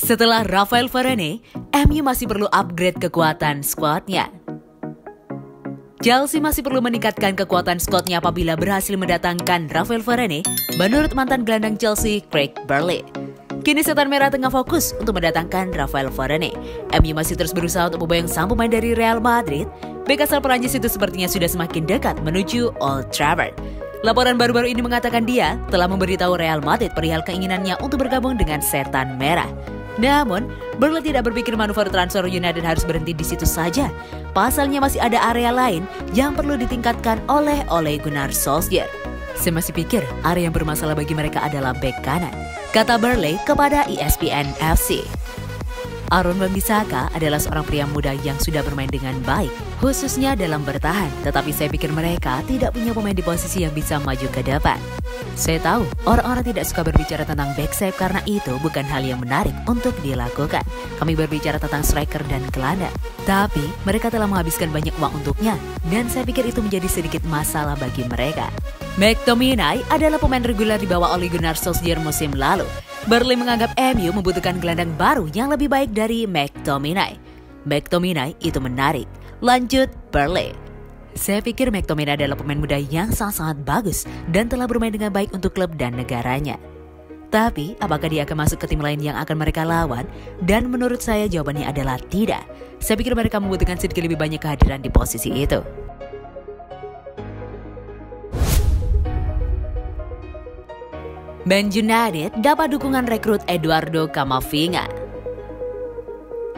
Setelah Raphael Varane, MU masih perlu upgrade kekuatan skuadnya. Chelsea masih perlu meningkatkan kekuatan skuadnya apabila berhasil mendatangkan Raphael Varane, menurut mantan gelandang Chelsea Craig Burley. Kini Setan Merah tengah fokus untuk mendatangkan Raphael Varane. MU masih terus berusaha untuk memboyong sang pemain dari Real Madrid. Bek asal Perancis itu sepertinya sudah semakin dekat menuju Old Trafford. Laporan baru-baru ini mengatakan dia telah memberitahu Real Madrid perihal keinginannya untuk bergabung dengan Setan Merah. Namun, Burley tidak berpikir manuver transfer United harus berhenti di situ saja. Pasalnya masih ada area lain yang perlu ditingkatkan oleh Ole Gunnar Solskjaer. Saya masih pikir area yang bermasalah bagi mereka adalah bek kanan, kata Burley kepada ESPN FC. Aaron Wan-Bissaka adalah seorang pria muda yang sudah bermain dengan baik, khususnya dalam bertahan. Tetapi saya pikir mereka tidak punya pemain di posisi yang bisa maju ke depan. Saya tahu orang-orang tidak suka berbicara tentang back sayap karena itu bukan hal yang menarik untuk dilakukan. Kami berbicara tentang striker dan gelandang. Tapi mereka telah menghabiskan banyak uang untuknya dan saya pikir itu menjadi sedikit masalah bagi mereka. McTominay adalah pemain reguler di bawah Ole Gunnar Solskjaer musim lalu. Burley menganggap MU membutuhkan gelandang baru yang lebih baik dari McTominay. McTominay itu menarik. Lanjut Burley. Saya pikir McTominay adalah pemain muda yang sangat-sangat bagus dan telah bermain dengan baik untuk klub dan negaranya. Tapi, apakah dia akan masuk ke tim lain yang akan mereka lawan? Dan menurut saya jawabannya adalah tidak. Saya pikir mereka membutuhkan sedikit lebih banyak kehadiran di posisi itu. Man United dapat dukungan rekrut Eduardo Camavinga.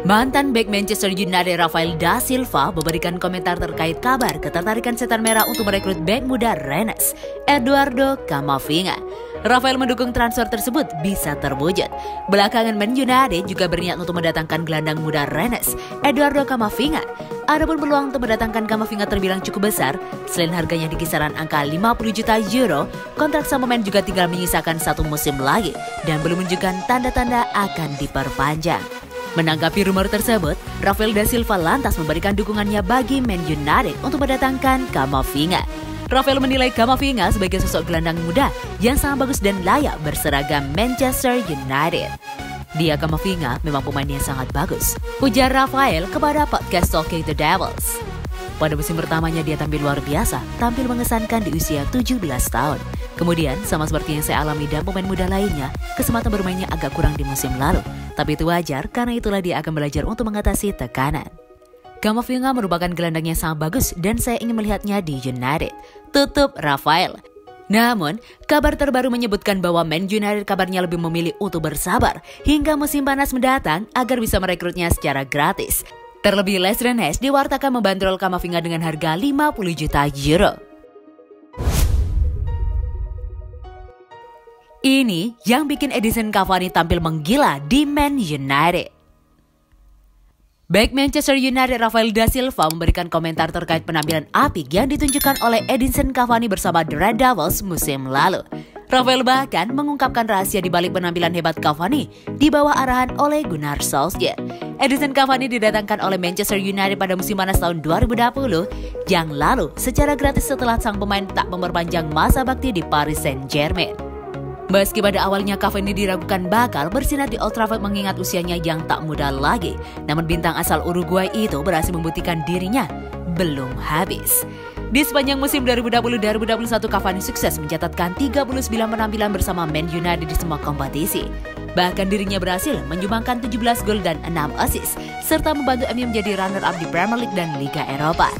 Mantan bek Manchester United Rafael da Silva memberikan komentar terkait kabar ketertarikan Setan Merah untuk merekrut bek muda Rennes, Eduardo Camavinga. Rafael mendukung transfer tersebut bisa terwujud. Belakangan Man United juga berniat untuk mendatangkan gelandang muda Rennes, Eduardo Camavinga. Adapun peluang untuk mendatangkan Camavinga terbilang cukup besar. Selain harganya di kisaran angka 50 juta euro, kontrak sang pemain juga tinggal menyisakan 1 musim lagi dan belum menunjukkan tanda-tanda akan diperpanjang. Menanggapi rumor tersebut, Rafael da Silva lantas memberikan dukungannya bagi Man United untuk mendatangkan Camavinga. Rafael menilai Camavinga sebagai sosok gelandang muda yang sangat bagus dan layak berseragam Manchester United. Dia Camavinga memang pemain yang sangat bagus, ujar Rafael kepada podcast Talking the Devils. Pada musim pertamanya dia tampil luar biasa, tampil mengesankan di usia 17 tahun. Kemudian, sama seperti yang saya alami dan pemain muda lainnya, kesempatan bermainnya agak kurang di musim lalu. Tapi itu wajar karena itulah dia akan belajar untuk mengatasi tekanan. Camavinga merupakan gelandang yang sangat bagus dan saya ingin melihatnya di United, tutup Rafael. Namun, kabar terbaru menyebutkan bahwa Man United kabarnya lebih memilih untuk bersabar hingga musim panas mendatang agar bisa merekrutnya secara gratis. Terlebih Les Rennes diwartakan membandrol Camavinga dengan harga 50 juta euro. Ini yang bikin Edinson Cavani tampil menggila di Man United. Bek Manchester United Rafael da Silva memberikan komentar terkait penampilan apik yang ditunjukkan oleh Edinson Cavani bersama The Red Devils musim lalu. Rafael bahkan mengungkapkan rahasia di balik penampilan hebat Cavani di bawah arahan Ole Gunnar Solskjaer. Edinson Cavani didatangkan oleh Manchester United pada musim panas tahun 2020 yang lalu secara gratis setelah sang pemain tak memperpanjang masa bakti di Paris Saint-Germain. Meski pada awalnya Cavani diragukan bakal bersinar di Old Trafford mengingat usianya yang tak muda lagi, namun bintang asal Uruguay itu berhasil membuktikan dirinya belum habis. Di sepanjang musim 2020-2021, Cavani sukses mencatatkan 39 penampilan bersama Man United di semua kompetisi. Bahkan dirinya berhasil menyumbangkan 17 gol dan 6 assist, serta membantu MU menjadi runner-up di Premier League dan Liga Eropa.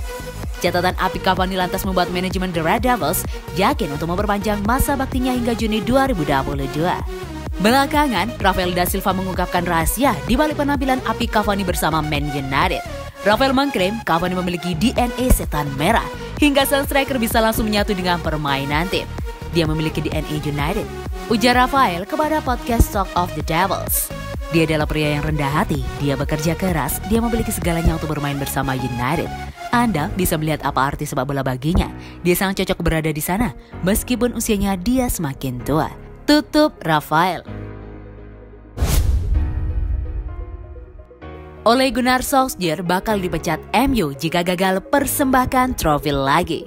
Catatan apik Cavani lantas membuat manajemen The Red Devils yakin untuk memperpanjang masa baktinya hingga Juni 2022. Belakangan, Rafael da Silva mengungkapkan rahasia di balik penampilan apik Cavani bersama Man United. Rafael mengklaim Cavani memiliki DNA Setan Merah, hingga sang striker bisa langsung menyatu dengan permainan tim. Dia memiliki DNA United, ujar Rafael kepada podcast Talk of the Devils. Dia adalah pria yang rendah hati, dia bekerja keras, dia memiliki segalanya untuk bermain bersama United. Anda bisa melihat apa arti sepak bola baginya. Dia sangat cocok berada di sana, meskipun usianya dia semakin tua. Tutup Rafael. Ole Gunnar Solskjaer bakal dipecat MU jika gagal persembahkan trofi lagi.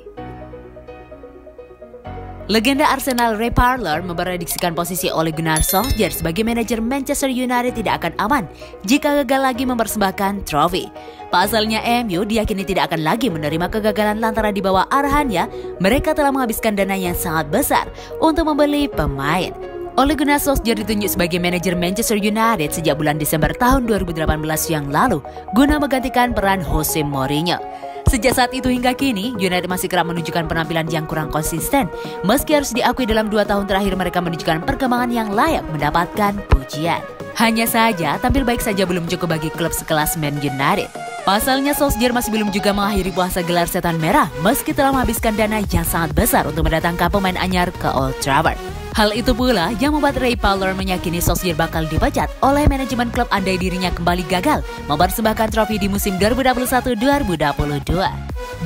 Legenda Arsenal Ray Parlour memprediksikan posisi Ole Gunnar Solskjaer sebagai manajer Manchester United tidak akan aman jika gagal lagi mempersembahkan trofi. Pasalnya MU diyakini tidak akan lagi menerima kegagalan lantaran di bawah arahannya mereka telah menghabiskan dana yang sangat besar untuk membeli pemain. Ole Gunnar Solskjaer ditunjuk sebagai manajer Manchester United sejak bulan Desember tahun 2018 yang lalu guna menggantikan peran Jose Mourinho. Sejak saat itu hingga kini, United masih kerap menunjukkan penampilan yang kurang konsisten. Meski harus diakui dalam 2 tahun terakhir mereka menunjukkan perkembangan yang layak mendapatkan pujian. Hanya saja, tampil baik saja belum cukup bagi klub sekelas Man United. Pasalnya Solskjaer masih belum juga mengakhiri puasa gelar setan merah meski telah menghabiskan dana yang sangat besar untuk mendatangkan pemain anyar ke Old Trafford. Hal itu pula yang membuat Ray Parlour meyakini Solskjaer bakal dipecat oleh manajemen klub andai dirinya kembali gagal mempersembahkan trofi di musim 2021-2022.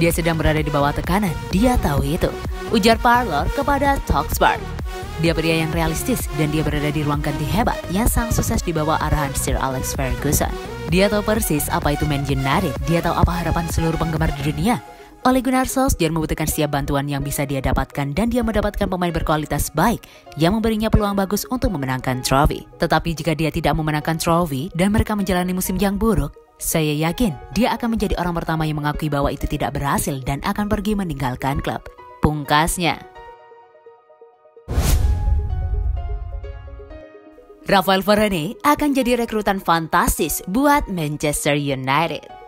Dia sedang berada di bawah tekanan, dia tahu itu, ujar Parlour kepada Talksport. Dia pria yang realistis dan dia berada di ruang ganti hebat yang sangat sukses di bawah arahan Sir Alex Ferguson. Dia tahu persis apa itu Man United, dia tahu apa harapan seluruh penggemar di dunia. Ole Gunnar Solskjaer membutuhkan setiap bantuan yang bisa dia dapatkan dan dia mendapatkan pemain berkualitas baik yang memberinya peluang bagus untuk memenangkan trofi. Tetapi jika dia tidak memenangkan trofi dan mereka menjalani musim yang buruk, saya yakin dia akan menjadi orang pertama yang mengakui bahwa itu tidak berhasil dan akan pergi meninggalkan klub. Pungkasnya. Raphael Varane akan jadi rekrutan fantastis buat Manchester United.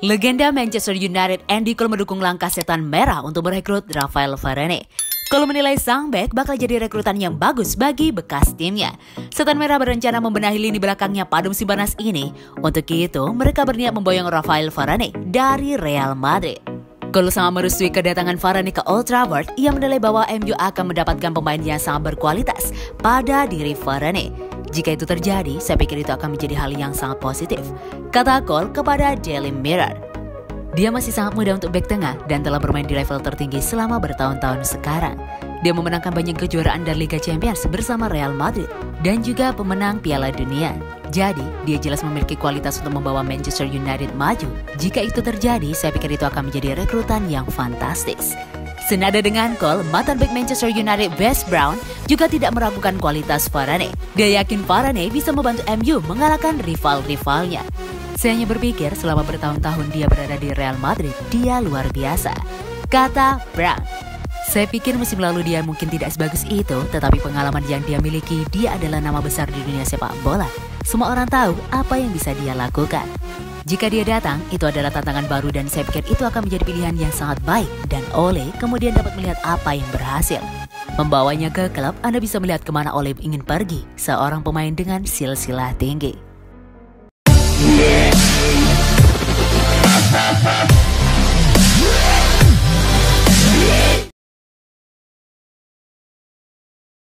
Legenda Manchester United Andy Cole mendukung langkah setan merah untuk merekrut Raphael Varane. Cole menilai sang bek bakal jadi rekrutan yang bagus bagi bekas timnya. Setan merah berencana membenahi lini belakangnya pada musim panas ini. Untuk itu, mereka berniat memboyong Raphael Varane dari Real Madrid. Cole sangat merestui kedatangan Varane ke Old Trafford. Ia menilai bahwa MU akan mendapatkan pemain yang sangat berkualitas pada diri Varane. Jika itu terjadi, saya pikir itu akan menjadi hal yang sangat positif, kata Cole kepada Daily Mirror. Dia masih sangat muda untuk bek tengah dan telah bermain di level tertinggi selama bertahun-tahun sekarang. Dia memenangkan banyak kejuaraan dan Liga Champions bersama Real Madrid dan juga pemenang Piala Dunia. Jadi, dia jelas memiliki kualitas untuk membawa Manchester United maju. Jika itu terjadi, saya pikir itu akan menjadi rekrutan yang fantastis. Senada dengan Cole, mantan bek Manchester United Wes Brown juga tidak meragukan kualitas Varane. Dia yakin Varane bisa membantu MU mengalahkan rival-rivalnya. Saya hanya berpikir selama bertahun-tahun dia berada di Real Madrid, dia luar biasa, kata Brown. Saya pikir musim lalu dia mungkin tidak sebagus itu, tetapi pengalaman yang dia miliki, dia adalah nama besar di dunia sepak bola. Semua orang tahu apa yang bisa dia lakukan. Jika dia datang, itu adalah tantangan baru dan saya pikir itu akan menjadi pilihan yang sangat baik. Dan Ole kemudian dapat melihat apa yang berhasil. Membawanya ke klub, Anda bisa melihat kemana Ole ingin pergi, seorang pemain dengan silsilah tinggi.